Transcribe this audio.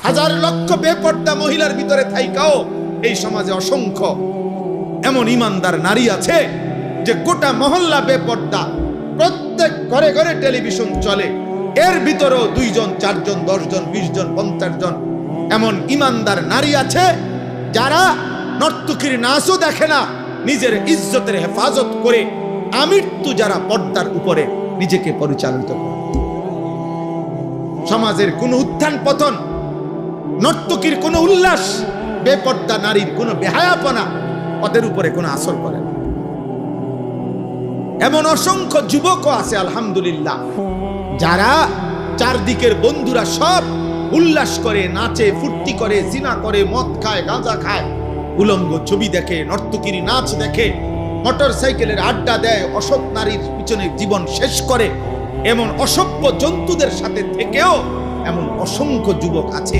হাজার লক্ষ বেপর্দা মহিলার ভিতরে থাইকাও এই সমাজে অসংখ্য এমন ইমানদার নারী আছে যে গোটা মহল্লা বেপর্দা, প্রত্যেক ঘরে ঘরে টেলিভিশন চলে, এর ভিতরেও 2 জন 4 জন 10 জন 20 জন 50 জন এমন ইমানদার নারী আছে যারা নর্তকীর নাচও দেখে না, নিজের ইজ্জতের হেফাজত করে আমৃত্যু যারা পর্দার উপরে নিজেকে পরিচালিত করে। সমাজের কোনো উত্থান পতন, নর্তকীর কোনো উল্লাস, বেপর্দা নারীর কোনো বেহায়াপনা ওদের উপরে কোনো আসর করে না। এমন অসংখ্য যুবকও আছে আলহামদুলিল্লাহ যারা চারদিকের বন্ধুরা সব উল্লাস করে, নাচে, ফুর্তি করে, জিনা করে, মদ খায়, গাঁজা খায়, উলঙ্গ ছবি দেখে, নর্তকীর নাচ দেখে, মোটর সাইকেলের আড্ডা দেয়, অসৎ নারীর পিছনে জীবন শেষ করে, এমন অসভ্য জন্তুদের সাথে থেকেও এমন অসংখ্য যুবক আছে।